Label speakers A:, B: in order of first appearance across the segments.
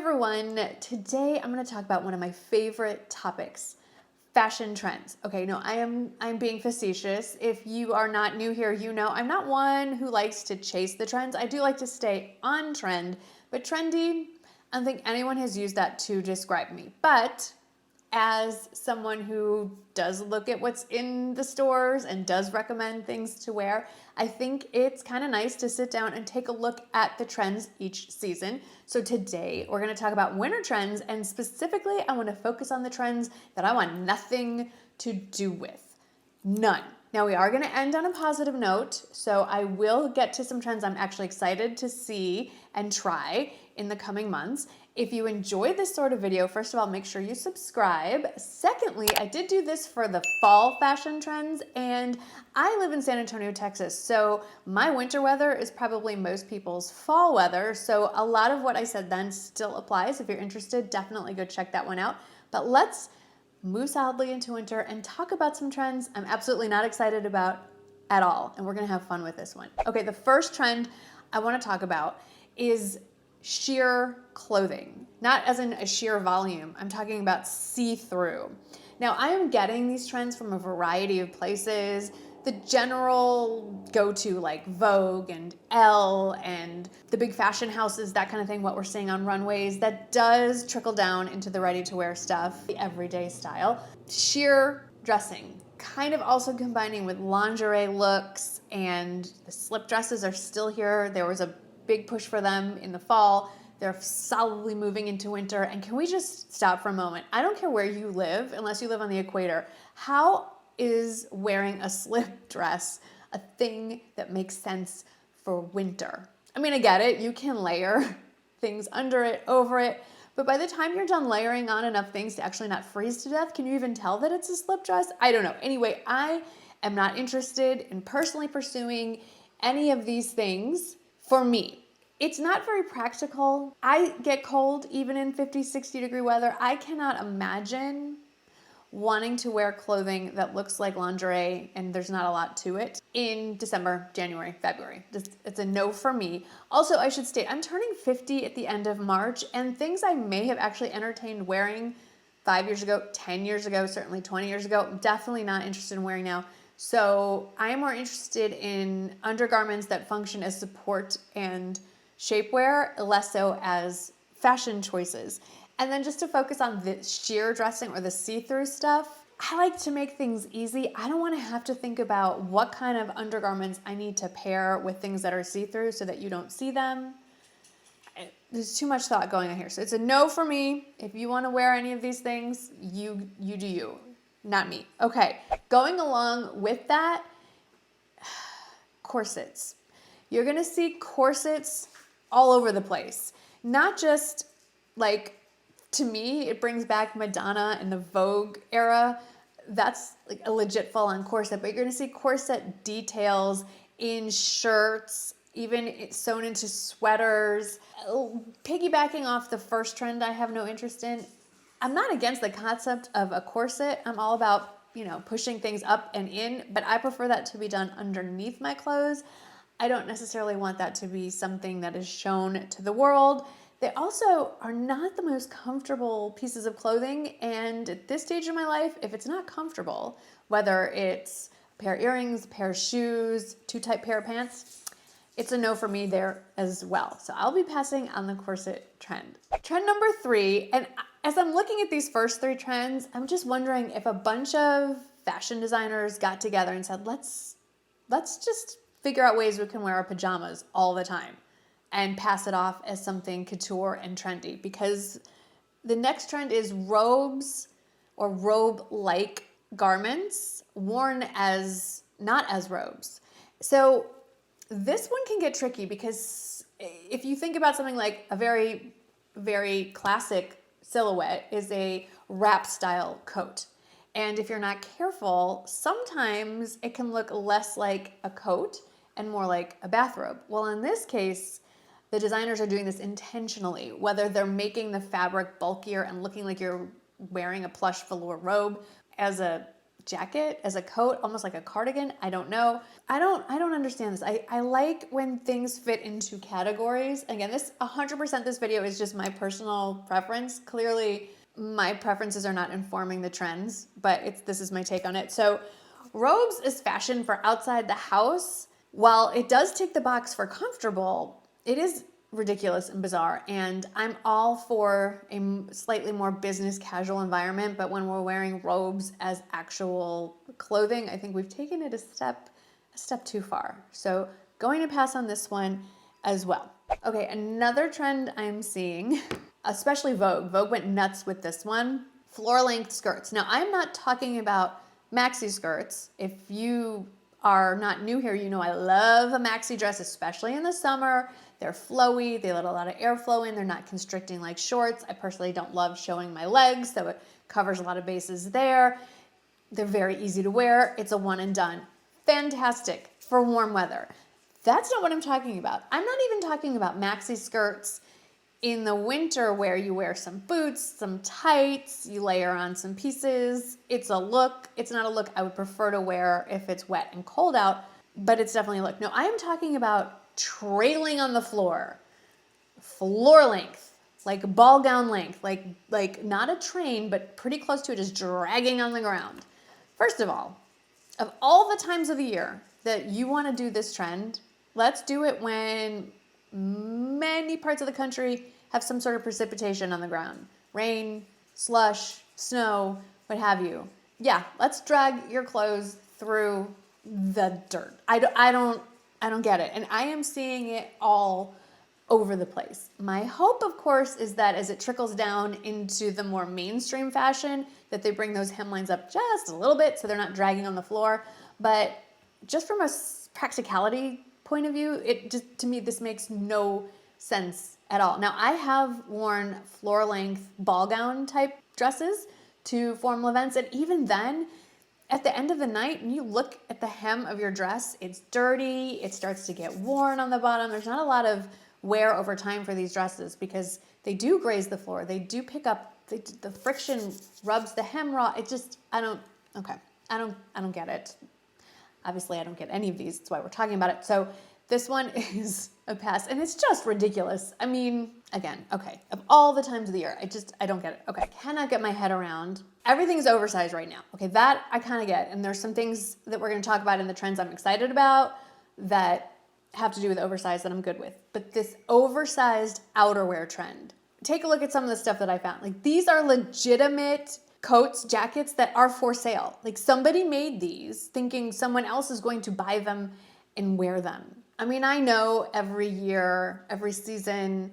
A: everyone. Today I'm going to talk about one of my favorite topics, fashion trends. Okay, no, I'm being facetious. If you are not new here, you know I'm not one who likes to chase the trends. I do like to stay on trend, but trendy, I don't think anyone has used that to describe me. But as someone who does look at what's in the stores and does recommend things to wear, I think it's kind of nice to sit down and take a look at the trends each season. So today we're going to talk about winter trends, and specifically I want to focus on the trends that I want nothing to do with. None. Now we are going to end on a positive note, so I will get to some trends I'm actually excited to see and try in the coming months. If you enjoyed this sort of video, first of all, make sure you subscribe. Secondly, I did do this for the fall fashion trends, and I live in San Antonio, Texas, so my winter weather is probably most people's fall weather, so a lot of what I said then still applies. If you're interested, definitely go check that one out. But let's move solidly into winter and talk about some trends I'm absolutely not excited about at all, and we're gonna have fun with this one. Okay, the first trend I wanna talk about is sheer clothing, not as in a sheer volume. I'm talking about see-through. Now, I am getting these trends from a variety of places. The general go-to like Vogue and Elle and the big fashion houses, that kind of thing, what we're seeing on runways, that does trickle down into the ready-to-wear stuff, the everyday style. Sheer dressing, kind of also combining with lingerie looks, and the slip dresses are still here. There was a big push for them in the fall. They're solidly moving into winter. And can we just stop for a moment? I don't care where you live, unless you live on the equator. How is wearing a slip dress a thing that makes sense for winter? I mean, I get it. You can layer things under it, over it. But by the time you're done layering on enough things to actually not freeze to death, can you even tell that it's a slip dress? I don't know. Anyway, I am not interested in personally pursuing any of these things. For me, it's not very practical. I get cold even in 50, 60 degree weather. I cannot imagine wanting to wear clothing that looks like lingerie and there's not a lot to it in December, January, February. It's a no for me. Also, I should state, I'm turning 50 at the end of March, and things I may have actually entertained wearing 5 years ago, 10 years ago, certainly 20 years ago, I'm definitely not interested in wearing now. So I am more interested in undergarments that function as support and shapewear, less so as fashion choices. And then just to focus on the sheer dressing or the see-through stuff, I like to make things easy. I don't want to have to think about what kind of undergarments I need to pair with things that are see-through so that you don't see them. There's too much thought going on here. So it's a no for me. If you want to wear any of these things, you do you. Not me. Okay, going along with that, corsets. You're gonna see corsets all over the place. Not just like, to me, it brings back Madonna and the Vogue era. That's like a legit full-on corset, but you're gonna see corset details in shirts, even sewn into sweaters. Piggybacking off the first trend I have no interest in, I'm not against the concept of a corset. I'm all about, pushing things up and in, but I prefer that to be done underneath my clothes. I don't necessarily want that to be something that is shown to the world. They also are not the most comfortable pieces of clothing, and at this stage of my life, if it's not comfortable, whether it's a pair of earrings, a pair of shoes, too tight pair of pants, it's a no for me there as well. So I'll be passing on the corset trend. Trend number 3, and as I'm looking at these first 3 trends, I'm just wondering if a bunch of fashion designers got together and said, let's just figure out ways we can wear our pajamas all the time and pass it off as something couture and trendy, because the next trend is robes or robe-like garments worn as not as robes. So this one can get tricky, because if you think about something like a very, very classic silhouette is a wrap style coat. And if you're not careful, sometimes it can look less like a coat and more like a bathrobe. Well, in this case, the designers are doing this intentionally, whether they're making the fabric bulkier and looking like you're wearing a plush velour robe as a jacket as a coat, almost like a cardigan. I don't know. I don't understand this. I like when things fit into categories. Again, this 100% this video is just my personal preference. Clearly, my preferences are not informing the trends, but this is my take on it. So robes is fashion for outside the house. While it does tick the box for comfortable, it is ridiculous and bizarre, and I'm all for a slightly more business casual environment, but when we're wearing robes as actual clothing, I think we've taken it a step too far. So going to pass on this one as well. Okay, another trend I'm seeing, especially Vogue. Vogue went nuts with this one. Floor length skirts. Now, I'm not talking about maxi skirts. If you are not new here, you know I love a maxi dress, especially in the summer. They're flowy, they let a lot of airflow in, they're not constricting like shorts. I personally don't love showing my legs, so it covers a lot of bases there. They're very easy to wear. It's a one and done. Fantastic for warm weather. That's not what I'm talking about. I'm not even talking about maxi skirts in the winter where you wear some boots, some tights, you layer on some pieces. It's a look. It's not a look I would prefer to wear if it's wet and cold out, but it's definitely a look. No, I am talking about trailing on the floor length, like ball gown length, like not a train, but pretty close to it, just dragging on the ground. First of all the times of the year that you want to do this trend, let's do it when many parts of the country have some sort of precipitation on the ground. Rain, slush, snow, what have you. Yeah, let's drag your clothes through the dirt. I don't get it. And I am seeing it all over the place. My hope, of course, is that as it trickles down into the more mainstream fashion, that they bring those hemlines up just a little bit so they're not dragging on the floor. But just from a practicality point of view, it just, to me, this makes no sense at all. Now, I have worn floor length ball gown type dresses to formal events, and even then, at the end of the night, when you look at the hem of your dress, it's dirty, it starts to get worn on the bottom. There's not a lot of wear over time for these dresses because they do graze the floor. They do pick up, the friction rubs the hem raw. It just, I don't get it. Obviously, I don't get any of these. That's why we're talking about it. So this one is a pass, and it's just ridiculous. I mean, again, okay, of all the times of the year, I don't get it. Okay, I cannot get my head around. Everything's oversized right now. Okay, that I kind of get, and there's some things that we're going to talk about in the trends I'm excited about that have to do with oversized that I'm good with. But this oversized outerwear trend, take a look at some of the stuff that I found. Like, these are legitimate coats, jackets that are for sale. Like, somebody made these thinking someone else is going to buy them and wear them. I mean, I know every year, every season,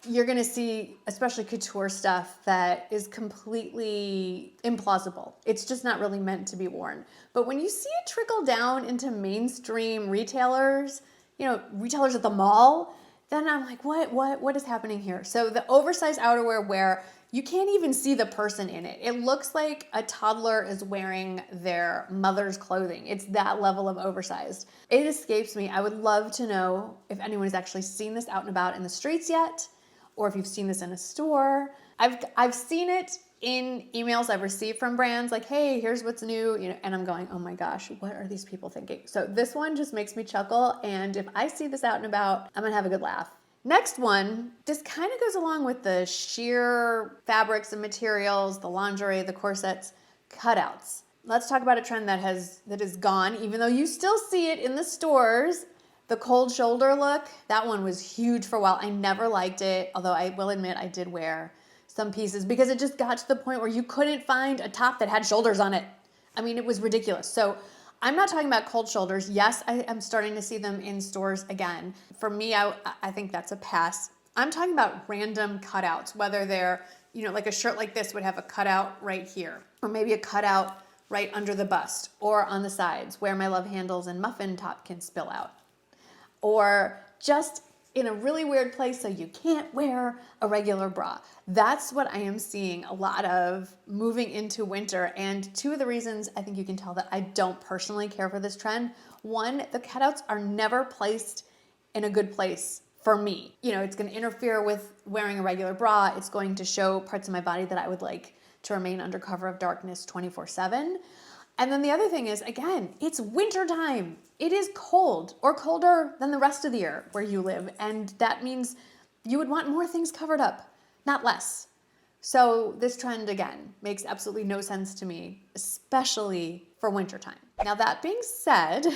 A: you're going to see, especially couture stuff that is completely implausible. It's just not really meant to be worn. But when you see it trickle down into mainstream retailers, you know, retailers at the mall, then I'm like, what is happening here? So the oversized outerwear where you can't even see the person in it. It looks like a toddler is wearing their mother's clothing. It's that level of oversized. It escapes me. I would love to know if anyone has actually seen this out and about in the streets yet, or if you've seen this in a store. I've seen it in emails I've received from brands like, hey, here's what's new, you know, and I'm going, oh my gosh, what are these people thinking? So this one just makes me chuckle, and if I see this out and about, I'm gonna have a good laugh. Next one, this kind of goes along with the sheer fabrics and materials, the lingerie, the corsets, cutouts. Let's talk about a trend that is gone, even though you still see it in the stores. The cold shoulder look, that one was huge for a while. I never liked it, although I will admit I did wear some pieces because it just got to the point where you couldn't find a top that had shoulders on it. I mean, it was ridiculous. So I'm not talking about cold shoulders. Yes, I am starting to see them in stores again. For me, I think that's a pass. I'm talking about random cutouts, whether they're, you know, like a shirt like this would have a cutout right here, or maybe a cutout right under the bust or on the sides where my love handles and muffin top can spill out. Or just in a really weird place so you can't wear a regular bra. That's what I am seeing a lot of moving into winter. And two of the reasons I think you can tell that I don't personally care for this trend. One, the cutouts are never placed in a good place for me. You know, it's going to interfere with wearing a regular bra. It's going to show parts of my body that I would like to remain under cover of darkness 24/7. And then the other thing is, again, it's winter time. It is cold or colder than the rest of the year where you live. And that means you would want more things covered up, not less. So this trend, again, makes absolutely no sense to me, especially for wintertime. Now, that being said,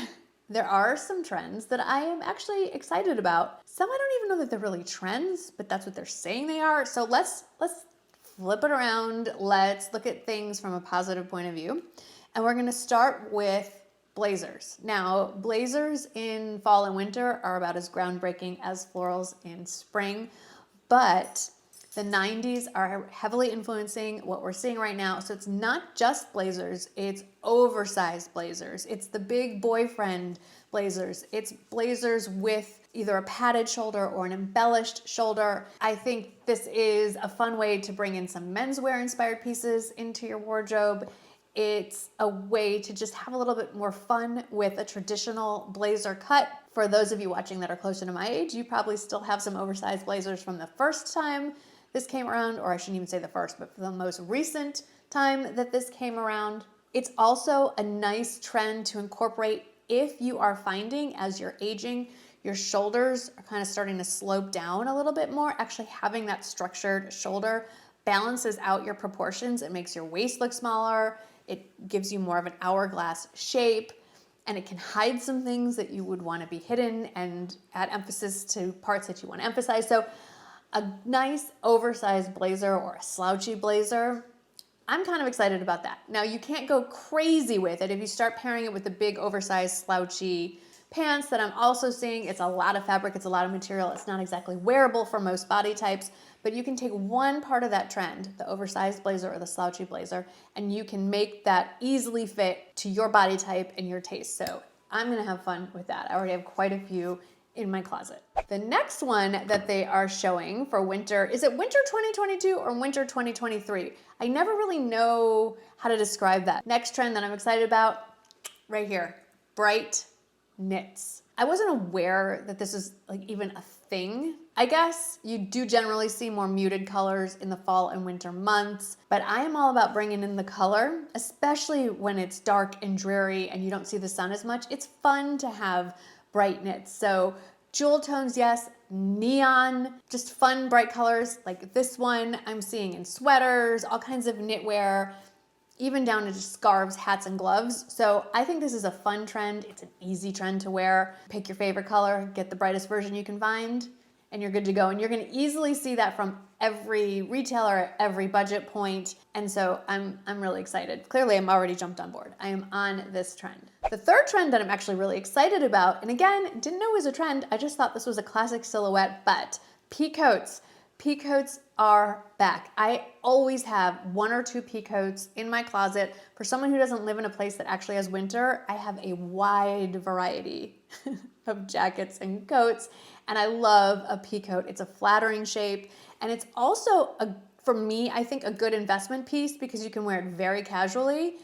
A: there are some trends that I am actually excited about. Some I don't even know that they're really trends, but that's what they're saying they are. So let's flip it around. Let's look at things from a positive point of view. And we're gonna start with blazers. Now, blazers in fall and winter are about as groundbreaking as florals in spring, but the 90s are heavily influencing what we're seeing right now. So it's not just blazers, it's oversized blazers. It's the big boyfriend blazers. It's blazers with either a padded shoulder or an embellished shoulder. I think this is a fun way to bring in some menswear inspired pieces into your wardrobe. It's a way to just have a little bit more fun with a traditional blazer cut. For those of you watching that are closer to my age, you probably still have some oversized blazers from the first time this came around, or I shouldn't even say the first, but for the most recent time that this came around. It's also a nice trend to incorporate if you are finding as you're aging, your shoulders are kind of starting to slope down a little bit more. Actually having that structured shoulder balances out your proportions. It makes your waist look smaller. It gives you more of an hourglass shape, and it can hide some things that you would want to be hidden and add emphasis to parts that you want to emphasize. So a nice oversized blazer or a slouchy blazer, I'm kind of excited about that. Now, you can't go crazy with it if you start pairing it with the big oversized slouchy pants that I'm also seeing. It's a lot of fabric, it's a lot of material. It's not exactly wearable for most body types, but you can take one part of that trend, the oversized blazer or the slouchy blazer, and you can make that easily fit to your body type and your taste. So I'm gonna have fun with that. I already have quite a few in my closet. The next one that they are showing for winter, is it winter 2022 or winter 2023? I never really know how to describe that. Next trend that I'm excited about, right here, bright knits. I wasn't aware that this is like even a thing. I guess you do generally see more muted colors in the fall and winter months, but I am all about bringing in the color, especially when it's dark and dreary and you don't see the sun as much. It's fun to have bright knits. So jewel tones, yes, neon, just fun, bright colors like this one I'm seeing in sweaters, all kinds of knitwear, even down to just scarves, hats, and gloves. So I think this is a fun trend. It's an easy trend to wear. Pick your favorite color, get the brightest version you can find, and you're good to go. And you're gonna easily see that from every retailer at every budget point. And so I'm really excited. Clearly, I'm already jumped on board. I am on this trend. The third trend that I'm actually really excited about, and again, didn't know it was a trend, I just thought this was a classic silhouette, but pea coats. Pea coats are back. I always have one or two pea coats in my closet. For someone who doesn't live in a place that actually has winter, I have a wide variety of jackets and coats, and I love a pea coat. It's a flattering shape, and it's also, for me, I think a good investment piece because you can wear it very casually,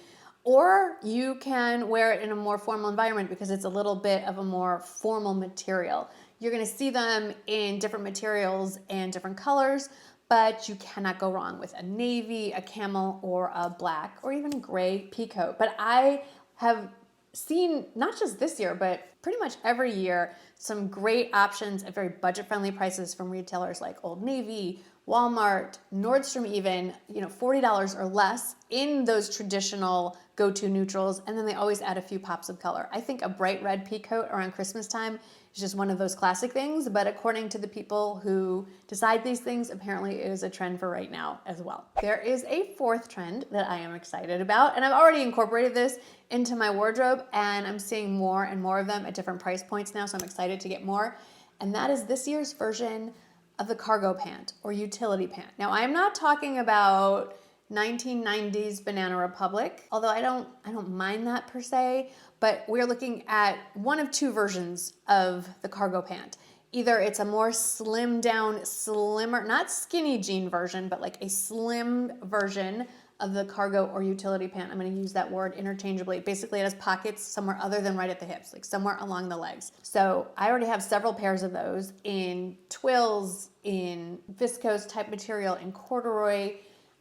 A: or you can wear it in a more formal environment because it's a little bit of a more formal material. You're gonna see them in different materials and different colors, but you cannot go wrong with a navy, a camel, or a black, or even gray pea coat. But I have seen, not just this year, but pretty much every year, some great options at very budget-friendly prices from retailers like Old Navy, Walmart, Nordstrom even, $40 or less in those traditional go-to neutrals, and then they always add a few pops of color. I think a bright red pea coat around Christmas time is just one of those classic things, but according to the people who decide these things, apparently it is a trend for right now as well. There is a fourth trend that I am excited about, and I've already incorporated this into my wardrobe, and I'm seeing more and more of them at different price points now, so I'm excited to get more, and that is this year's version of the cargo pant or utility pant. Now, I'm not talking about 1990s Banana Republic, although I don't mind that per se, but we're looking at one of two versions of the cargo pant. Either it's a more slimmed down, slimmer, not skinny jean version, but like a slim version of the cargo or utility pant. I'm gonna use that word interchangeably. Basically, it has pockets somewhere other than right at the hips, like somewhere along the legs. So I already have several pairs of those in twills, in viscose type material, in corduroy.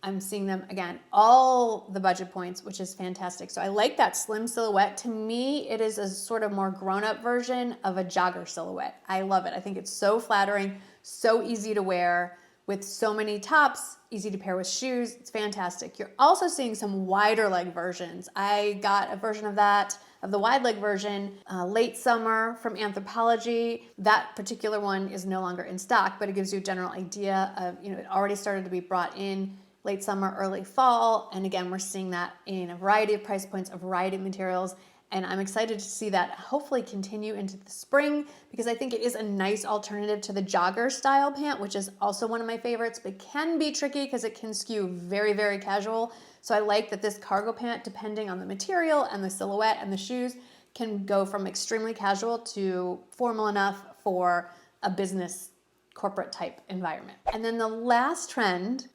A: I'm seeing them again, all the budget points, which is fantastic. So I like that slim silhouette. To me, it is a sort of more grown-up version of a jogger silhouette. I love it. I think it's so flattering, so easy to wear with so many tops, easy to pair with shoes. It's fantastic. You're also seeing some wider leg versions. I got a version of that, of the wide leg version, late summer from Anthropologie. That particular one is no longer in stock, but it gives you a general idea of, it already started to be brought in late summer, early fall. And again, we're seeing that in a variety of price points, a variety of materials. And I'm excited to see that hopefully continue into the spring, because I think it is a nice alternative to the jogger style pant, which is also one of my favorites, but can be tricky because it can skew very, very casual. So I like that this cargo pant, depending on the material and the silhouette and the shoes, can go from extremely casual to formal enough for a business corporate type environment. And then the last trend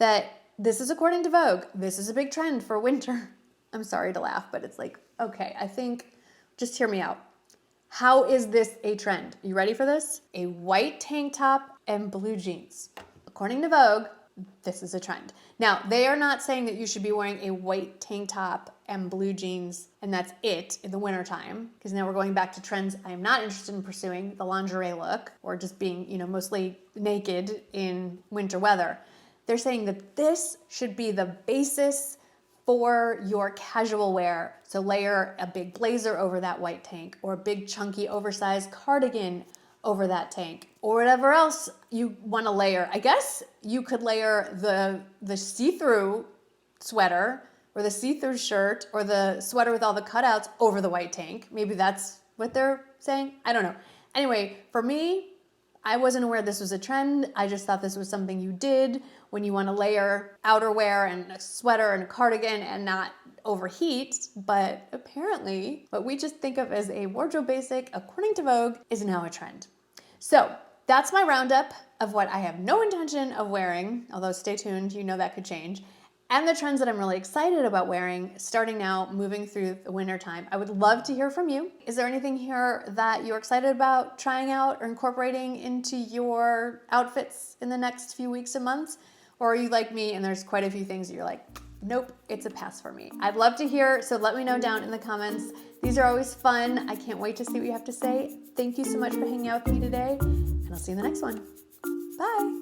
A: this is according to Vogue, this is a big trend for winter. I'm sorry to laugh, but it's like, okay, I think, just hear me out. How is this a trend? You ready for this? A white tank top and blue jeans. According to Vogue, this is a trend. Now, they are not saying that you should be wearing a white tank top and blue jeans and that's it in the wintertime, because now we're going back to trends I am not interested in pursuing, the lingerie look, or just being, mostly naked in winter weather. They're saying that this should be the basis for your casual wear. So layer a big blazer over that white tank, or a big chunky oversized cardigan over that tank, or whatever else you want to layer. I guess you could layer the see-through sweater or the see-through shirt or the sweater with all the cutouts over the white tank. Maybe that's what they're saying. I don't know. Anyway, for me, I wasn't aware this was a trend. I just thought this was something you did when you want to layer outerwear and a sweater and a cardigan and not overheat. But apparently, what we just think of as a wardrobe basic, according to Vogue, is now a trend. So that's my roundup of what I have no intention of wearing, although stay tuned, that could change, and the trends that I'm really excited about wearing starting now, moving through the winter time. I would love to hear from you. Is there anything here that you're excited about trying out or incorporating into your outfits in the next few weeks and months? Or are you like me and there's quite a few things that you're like, nope, it's a pass for me? I'd love to hear, so let me know down in the comments. These are always fun. I can't wait to see what you have to say. Thank you so much for hanging out with me today, and I'll see you in the next one. Bye.